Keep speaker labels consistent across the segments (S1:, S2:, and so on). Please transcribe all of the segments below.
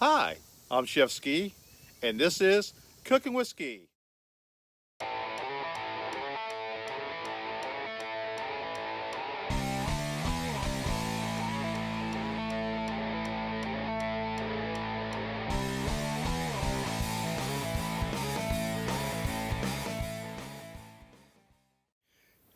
S1: Hi, I'm Chef Ski, and this is Cooking with Ski.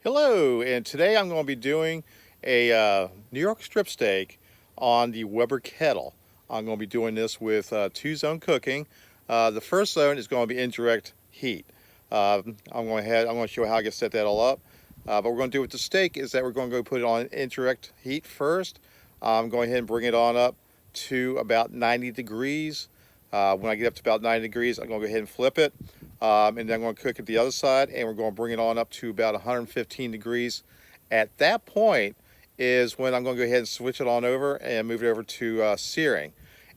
S1: Hello, and today I'm going to be doing a New York strip steak on the Weber Kettle. I'm going to be doing this with two-zone cooking. The first zone is going to be indirect heat. I'm going to show how I can set that all up. But what we're going to do with the steak is that we're going to go put it on indirect heat first. I'm going ahead and bring it on up to about 90 degrees. When I get up to about 90 degrees, I'm going to go ahead and flip it. And then I'm going to cook it the other side, and we're going to bring it on up to about 115 degrees. At that point is when I'm going to go ahead and switch it on over and move it over to searing.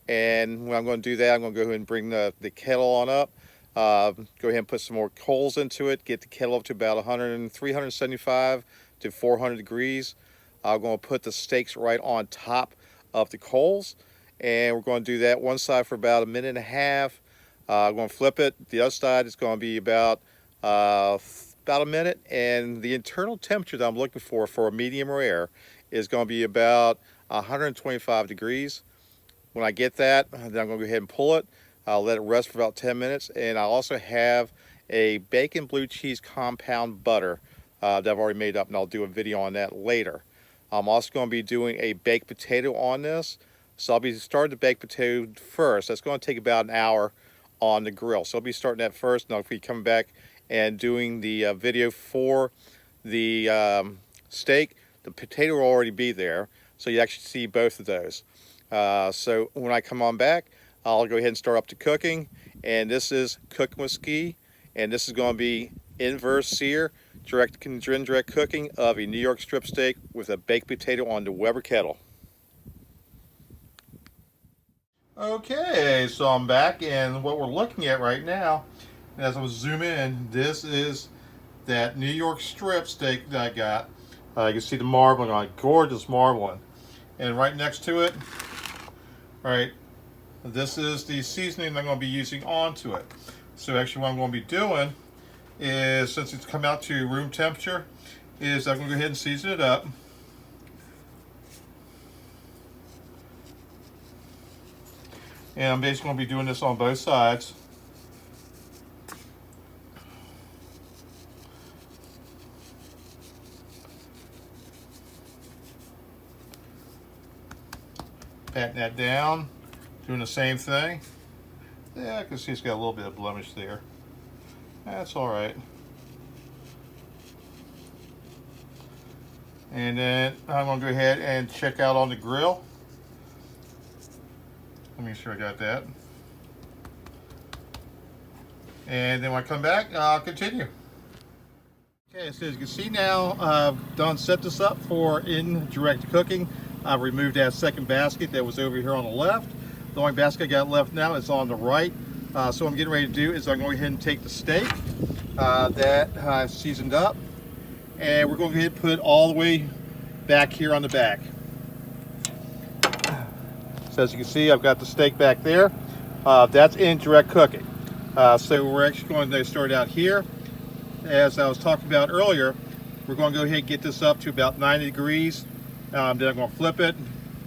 S1: And when I'm going to do that, I'm going to go ahead and bring the kettle on up. Go ahead and put some more coals into it, get the kettle up to about 375 to 400 degrees. I'm going to put the steaks right on top of the coals, and we're going to do that one side for about a minute and a half. I'm going to flip it. The other side is going to be about a minute, and the internal temperature that I'm looking for a medium rare is going to be about 125 degrees. When I get that, then I'm going to go ahead and pull it. I'll let it rest for about 10 minutes, and I also have a bacon blue cheese compound butter that I've already made up, and I'll do a video on that later. I'm also going to be doing a baked potato on this, so I'll be starting the baked potato first. That's going to take about an hour on the grill, so I'll be starting that first, and I'll be coming back and doing the video for the steak. The potato will already be there, so you actually see both of those. So when I come on back, I'll go ahead and start up the cooking. And this is Cooking with Ski, and this is going to be inverse sear, direct cooking of a New York strip steak with a baked potato on the Weber Kettle. Okay, so I'm back, and what we're looking at right now, as I zoom in, this is that New York strip steak that I got. You can see the marbling on it, gorgeous marbling. And right next to it, right, this is the seasoning I'm going to be using onto it. So actually what I'm going to be doing is, since it's come out to room temperature, is I'm going to go ahead and season it up. And I'm basically going to be doing this on both sides. Patting that down, doing the same thing. Yeah, I can see it's got a little bit of blemish there. That's all right. And then I'm going to go ahead and check out on the grill. Let me make sure I got that. And then when I come back, I'll continue. Okay, so as you can see now, I've done set this up for indirect cooking. I've removed that second basket that was over here on the left. The only basket I got left now is on the right. So what I'm getting ready to do is I'm going to go ahead and take the steak that I've seasoned up, and we're going to go ahead and put it all the way back here on the back. So as you can see, I've got the steak back there. That's indirect cooking. So we're actually going to start out here. As I was talking about earlier, we're going to go ahead and get this up to about 90 degrees. Then I'm going to flip it,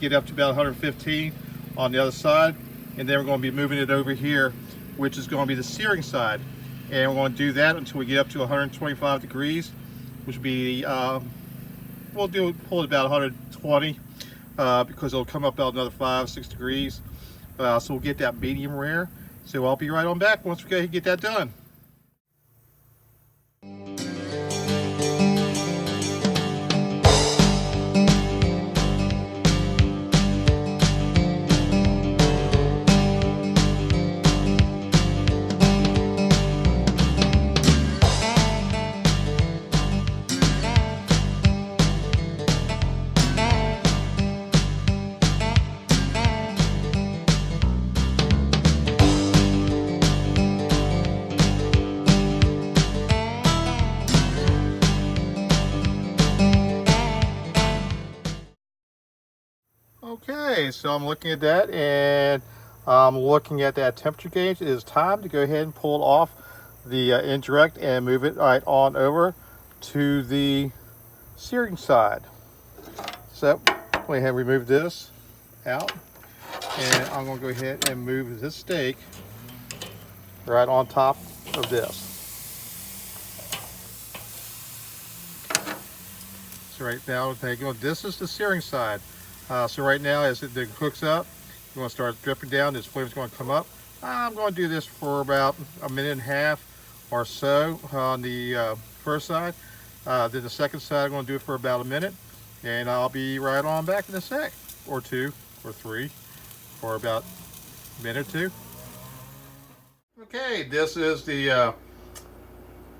S1: get it up to about 115 on the other side, and then we're going to be moving it over here, which is going to be the searing side. And we're going to do that until we get up to 125 degrees, which would be, pull it about 120, because it'll come up about another 5-6 degrees. So we'll get that medium rare. So I'll be right on back once we go ahead and get that done. Okay, so I'm looking at that, and Looking at that temperature gauge, it is time to go ahead and pull it off the indirect and move it right on over to the searing side. So go ahead and remove this out, and I'm going to go ahead and move this steak right on top of this. So right now, this is the searing side. So right now, as it cooks up, you want to start dripping down. This flame's going to come up. I'm going to do this for about a minute and a half or so on the first side. Then the second side, I'm going to do it for about a minute, and I'll be right on back in a sec, or two, or three, for about a minute or two. Okay, this is the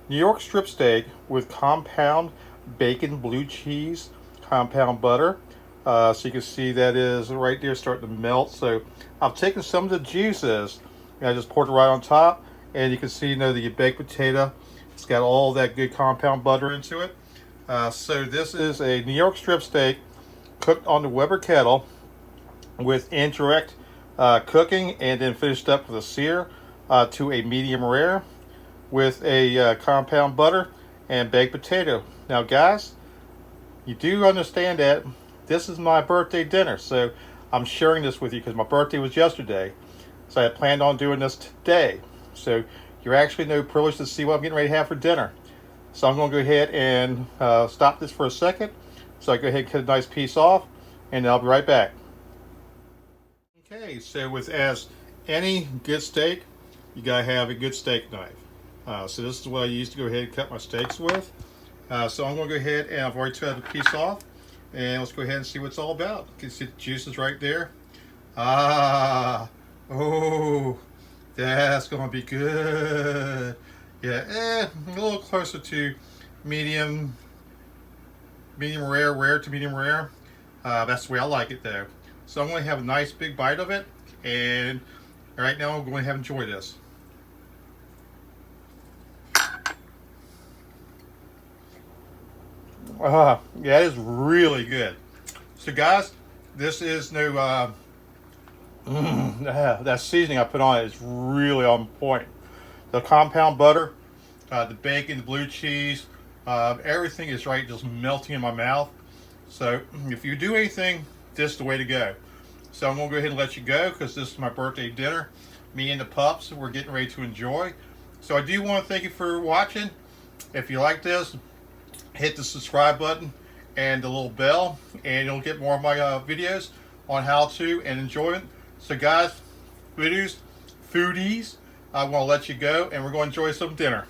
S1: New York strip steak with compound bacon, blue cheese, compound butter. So you can see that is right there starting to melt. So I've taken some of the juices and I just poured it right on top, and you can see, the baked potato, it's got all that good compound butter into it. So this is a New York strip steak cooked on the Weber Kettle with indirect cooking, and then finished up with a sear to a medium rare with a compound butter and baked potato. Now guys, you do understand that this is my birthday dinner, so I'm sharing this with you because my birthday was yesterday. So I had planned on doing this today. So you're actually no privilege to see what I'm getting ready to have for dinner. So I'm going to go ahead and stop this for a second. So I go ahead and cut a nice piece off, and I'll be right back. Okay, so with as any good steak, you gotta have a good steak knife. So this is what I use to go ahead and cut my steaks with. So I'm going to go ahead, and I've already cut a piece off, and let's go ahead and see what it's all about. You can see the juices right there. Oh, that's going to be good. Yeah, a little closer to medium rare, rare to medium rare. That's the way I like it though. So I'm going to have a nice big bite of it, and right now I'm going to enjoy this. Yeah, it is really good. So guys, this is no that seasoning I put on it is really on point. The compound butter, the bacon, the blue cheese, everything is right, just melting in my mouth. So if you do anything, this is the way to go. So I'm gonna go ahead and let you go because this is my birthday dinner. Me and the pups, we're getting ready to enjoy. So I do want to thank you for watching. If you like this, hit the subscribe button and the little bell, and you'll get more of my videos on how to and enjoy it. So guys, foodies, I want to let you go, and we're going to enjoy some dinner.